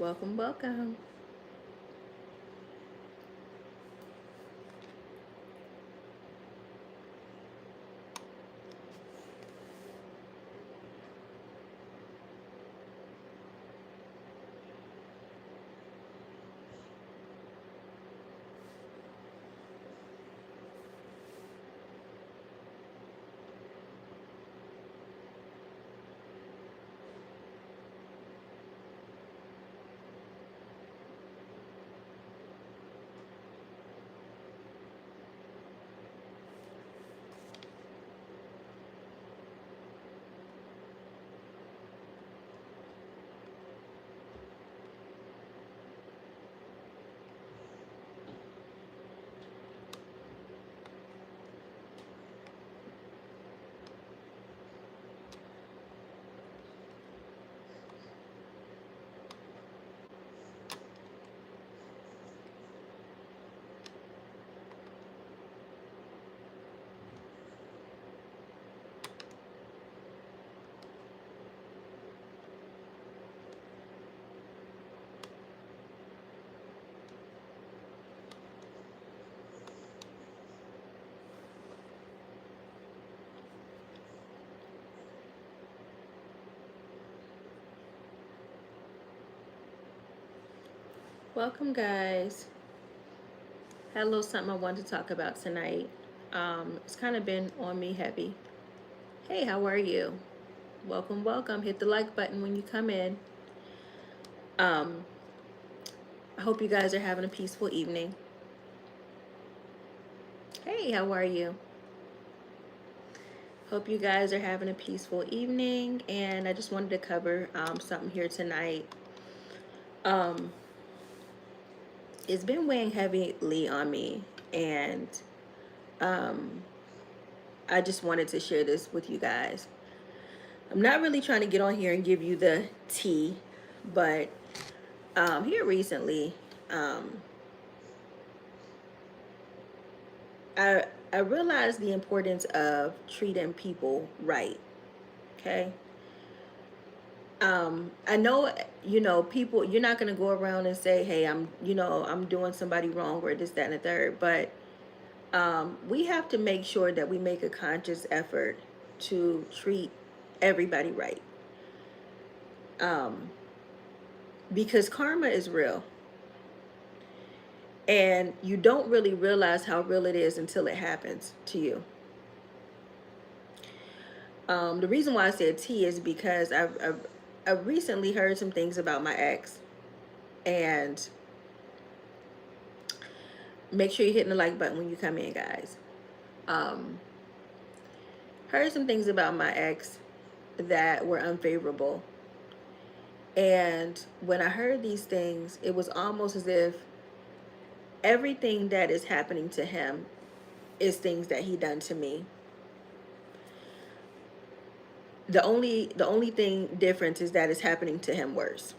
Welcome, welcome. Welcome, guys. Had a little something I wanted to talk about tonight. It's kind of been on me heavy. Hey, how are you? Welcome, welcome. Hit the like button when you come in. Um, I hope you guys are having a peaceful evening. Hey, how are you? Hope you guys are having a peaceful evening. And I just wanted to cover something here tonight. Um, it's been weighing heavily on me, and um, I just wanted to share this with you guys. I'm not really trying to get on here and give you the tea, but here recently, um, I I realized the importance of treating people right. Okay. I know, people. You're not gonna go around and say, "Hey, I'm doing somebody wrong," or this, that, and the third. But we have to make sure that we make a conscious effort to treat everybody right, um, because karma is real. And you don't really realize how real it is until it happens to you. The reason why I said tea is because I recently heard some things about my ex, and make sure you're hitting the like button when you come in, guys. Um, Heard some things about my ex that were unfavorable, and when I heard these things, it was almost as if everything that is happening to him is things that he done to me. The only thing difference is that it's happening to him worse.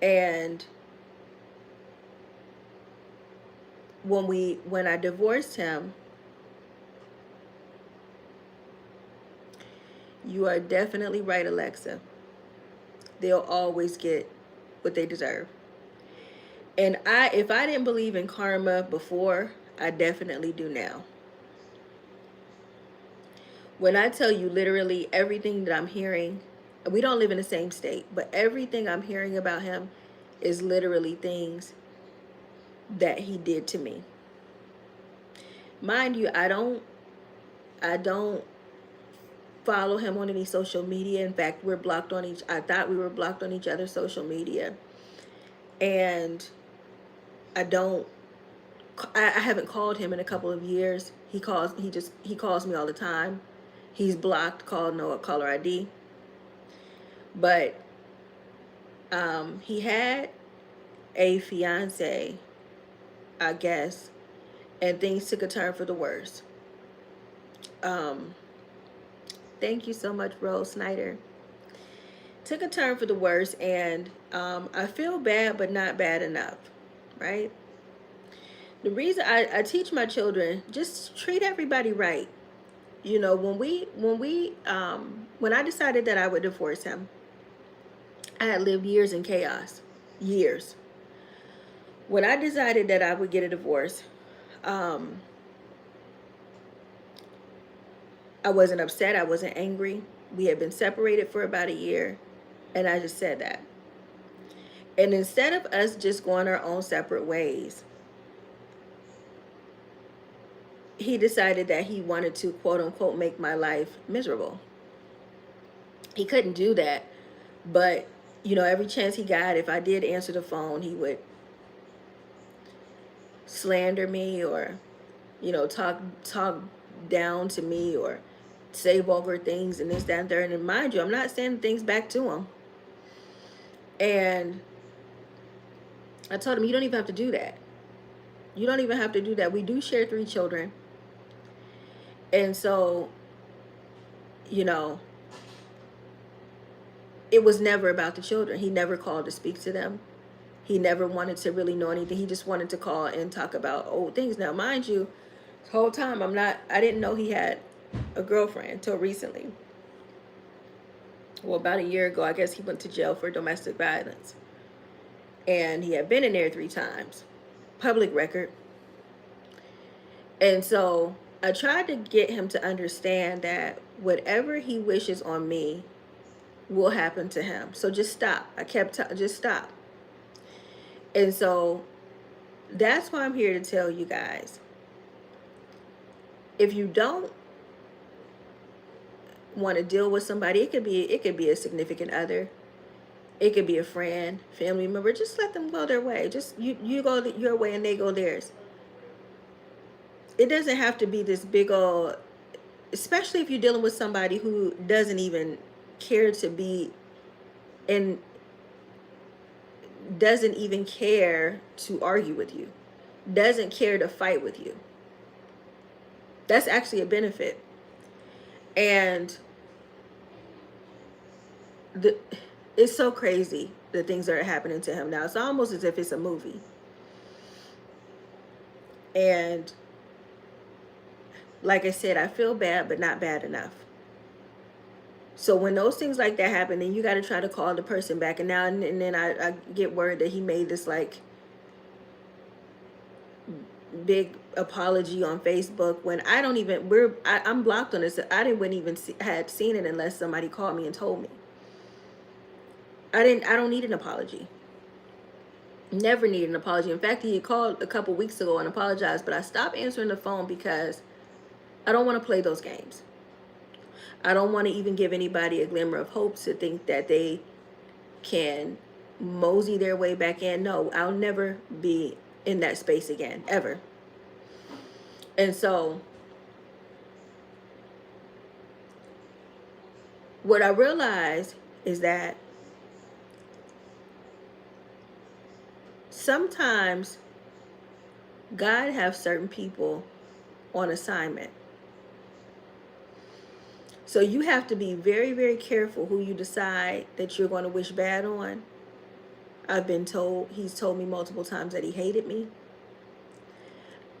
And when I divorced him, you are definitely right, Alexa. They'll always get what they deserve. And if I didn't believe in karma before, I definitely do now. When I tell you literally everything that I'm hearing, we don't live in the same state, but everything I'm hearing about him is literally things that he did to me. Mind you, I don't follow him on any social media. In fact, I thought we were blocked on each other's social media. And I don't I haven't called him in a couple of years. He calls me all the time. He's blocked, called no caller ID. But he had a fiance, I guess, and things took a turn for the worse. Um, thank you so much, Rose Snyder. Took a turn for the worse, and I feel bad, but not bad enough, right? The reason I teach my children, just treat everybody right. When I decided that I would divorce him, I had lived years in chaos. Years. When I decided that I would get a divorce, um, I wasn't upset. I wasn't angry. We had been separated for about a year. And I just said that. And instead of us just going our own separate ways, he decided that he wanted to, quote unquote, make my life miserable. He couldn't do that. But, every chance he got, if I did answer the phone, he would slander me or, talk down to me or say vulgar things and this, that, and third. And mind you, I'm not saying things back to him. And I told him, you don't even have to do that. You don't even have to do that. We do share 3 children. And so, you know, it was never about the children. He never called to speak to them. He never wanted to really know anything. He just wanted to call and talk about old things. Now, mind you, the whole time I didn't know he had a girlfriend until recently. Well, about a year ago, I guess he went to jail for domestic violence. And he had been in there 3 times. Public record. And so I tried to get him to understand that whatever he wishes on me will happen to him. So just stop. I kept just stop. And so that's why I'm here to tell you guys. If you don't want to deal with somebody, it could be a significant other. It could be a friend, family member. Just let them go their way. Just you go your way and they go theirs. It doesn't have to be this big old, especially if you're dealing with somebody who doesn't even care to be and doesn't even care to argue with you, doesn't care to fight with you. That's actually a benefit. And it's so crazy the things that are happening to him now. It's almost as if it's a movie. And like I said, I feel bad, but not bad enough. So when those things like that happen, then you got to try to call the person back. And now and then I get word that he made this like big apology on Facebook when I don't even, I'm blocked on this. Wouldn't even had seen it unless somebody called me and told me. I don't need an apology. Never need an apology. In fact, he called a couple weeks ago and apologized, but I stopped answering the phone because I don't want to play those games. I don't want to even give anybody a glimmer of hope to think that they can mosey their way back in. No, I'll never be in that space again, ever. And so what I realized is that sometimes God has certain people on assignment. So you have to be very, very careful who you decide that you're going to wish bad on. I've been told, he's told me multiple times that he hated me.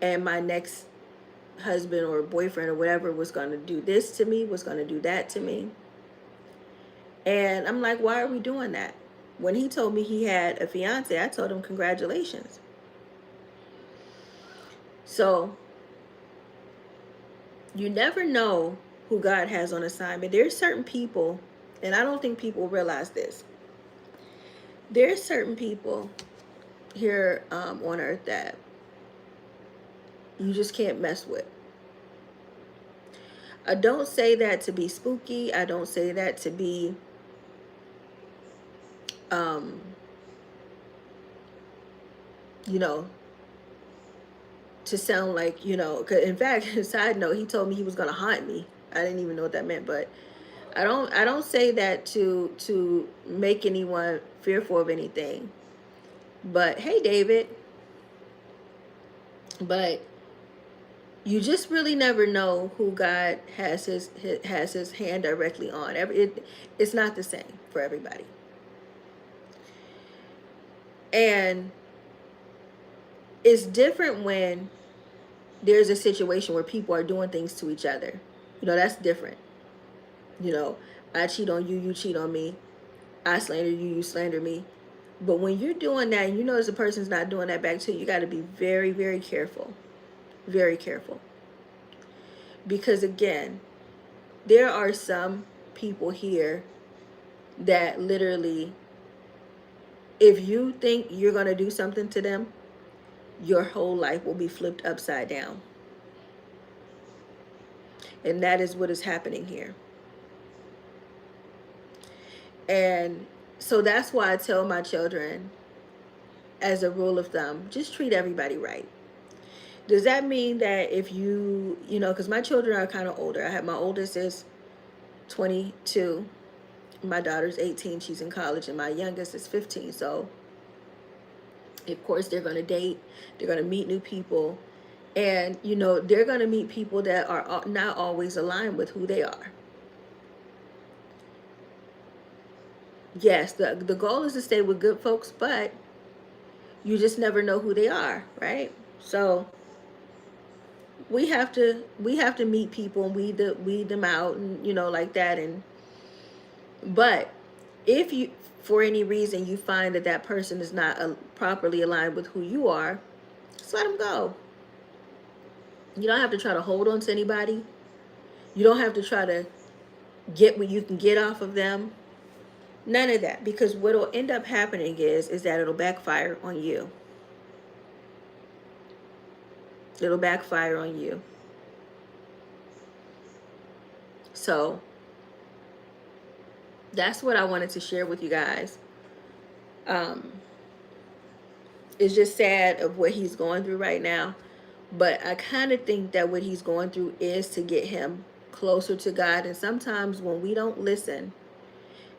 And my next husband or boyfriend or whatever was going to do this to me, was going to do that to me. And I'm like, why are we doing that? When he told me he had a fiance, I told him congratulations. So you never know who God has on assignment. There's certain people, and I don't think people realize this. There's certain people here on earth that you just can't mess with. I don't say that to be spooky. I don't say that to be to sound like, 'cause in fact, side note, he told me he was going to haunt me. I didn't even know what that meant, but I don't say that to make anyone fearful of anything. But hey, David, but you just really never know who God has his hand directly on. It's not the same for everybody. And it's different when there's a situation where people are doing things to each other. That's different. I cheat on you, you cheat on me. I slander you, you slander me. But when you're doing that and you notice the person's not doing that back to you, you got to be very, very careful. Very careful. Because again, there are some people here that literally, if you think you're going to do something to them, your whole life will be flipped upside down. And that is what is happening here. And so that's why I tell my children, as a rule of thumb, just treat everybody right. Does that mean that if you know, because my children are kind of older. I have my oldest is 22, my daughter's 18, she's in college, and my youngest is 15. So, of course, they're going to date, they're going to meet new people, and, you know, they're going to meet people that are not always aligned with who they are. Yes, the goal is to stay with good folks, but you just never know who they are, right? So we have to meet people and weed them out, and you know, like that. And but if you, for any reason, you find that that person is not properly aligned with who you are, just let them go. You don't have to try to hold on to anybody. You don't have to try to get what you can get off of them. None of that, because what will end up happening is that it'll backfire on you. It'll backfire on you. So that's what I wanted to share with you guys. It's just sad of what he's going through right now, but I kind of think that what he's going through is to get him closer to God. And sometimes when we don't listen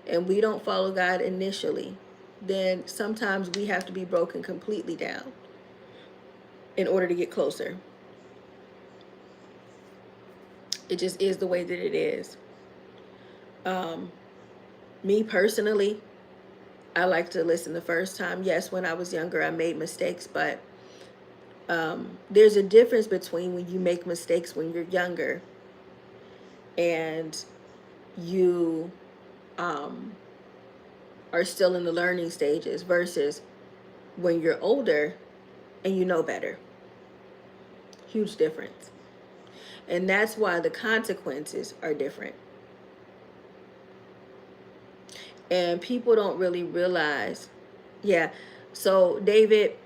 and we don't follow God initially, then sometimes we have to be broken completely down in order to get closer. It just is the way that it is. Me personally, I like to listen the first time. Yes, when I was younger, I made mistakes, but there's a difference between when you make mistakes when you're younger and you are still in the learning stages versus when you're older and you know better. Huge difference. And that's why the consequences are different. And people don't really realize. Yeah. So, David,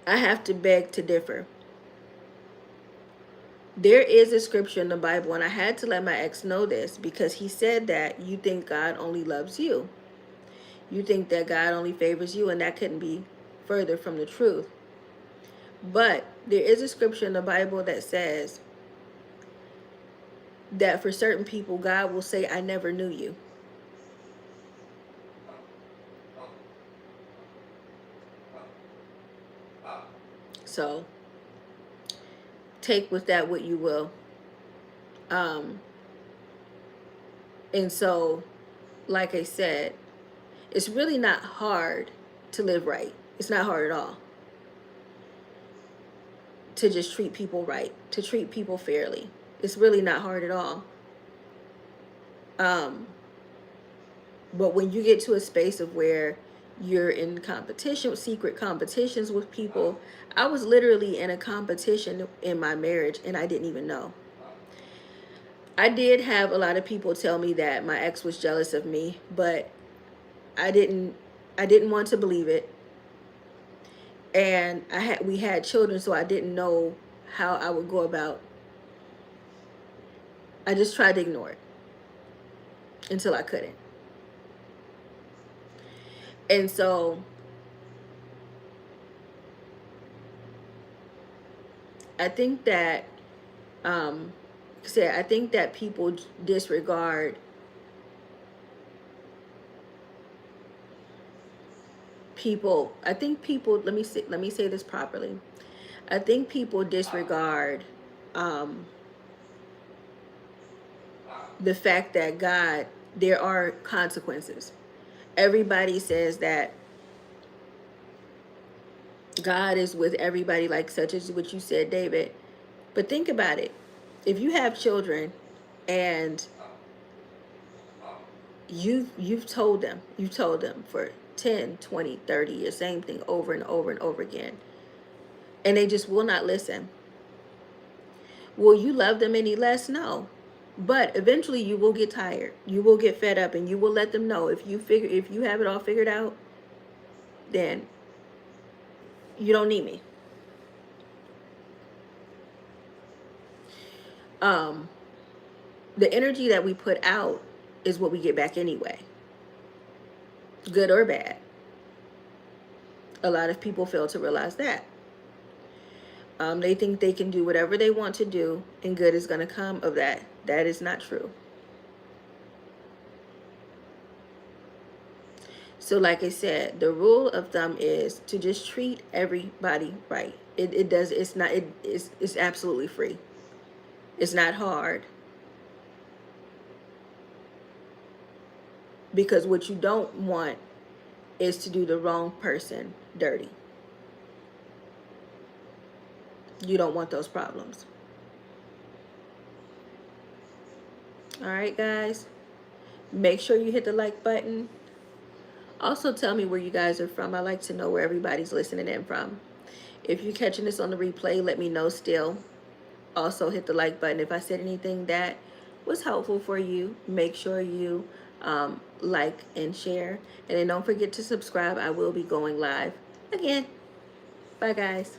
I have to beg to differ. There is a scripture in the Bible, and I had to let my ex know this because he said that you think God only loves you. You think that God only favors you, and that couldn't be further from the truth. But there is a scripture in the Bible that says that for certain people, God will say, I never knew you. So take with that what you will. And so, like I said, it's really not hard to live right. It's not hard at all to just treat people right, to treat people fairly. It's really not hard at all. But when you get to a space of where you're in competition, secret competitions with people, I was literally in a competition in my marriage and I didn't even know. I did have a lot of people tell me that my ex was jealous of me, but I didn't want to believe it. And we had children, so I didn't know how I would go about. I just tried to ignore it until I couldn't. And so I think that I think that people disregard people. I think people, let me say this properly. I think people disregard the fact that God, there are consequences. Everybody says that God is with everybody, like such as what you said, David. But think about it. If you have children and you've told them, for 10, 20, 30 years, same thing over and over and over again, and they just will not listen. Will you love them any less? No. But eventually you will get tired. You will get fed up, and you will let them know, if you have it all figured out, then you don't need me. Um the energy that we put out is what we get back anyway. Good or bad. A lot of people fail to realize that. They think they can do whatever they want to do and good is going to come of that. That is not true. So like I said, the rule of thumb is to just treat everybody right. It's absolutely free. It's not hard. Because what you don't want is to do the wrong person dirty. You don't want those problems. All right, guys. Make sure you hit the like button. Also, tell me where you guys are from. I like to know where everybody's listening in from. If you're catching this on the replay, let me know still. Also, hit the like button. If I said anything that was helpful for you, make sure you like and share. And then don't forget to subscribe. I will be going live again. Bye, guys.